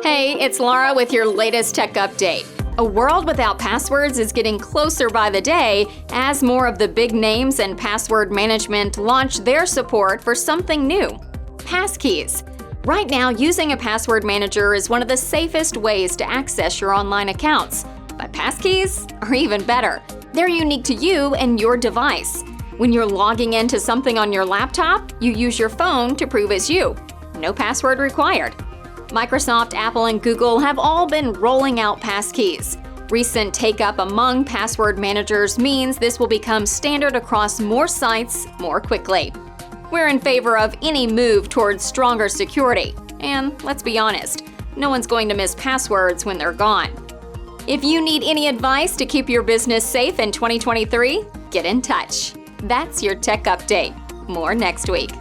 Hey, it's Laura with your latest tech update. A world without passwords is getting closer by the day as more of the big names and password management launch their support for something new: Passkeys. Right now, using a password manager is one of the safest ways to access your online accounts. But Passkeys are even better. They're unique to you and your device. When you're logging into something on your laptop, you use your phone to prove it's you. No password required. Microsoft, Apple, and Google have all been rolling out Passkeys. Recent take-up among password managers means this will become standard across more sites more quickly. We're in favor of any move towards stronger security. And let's be honest, no one's going to miss passwords when they're gone. If you need any advice to keep your business safe in 2023, get in touch. That's your tech update. More next week.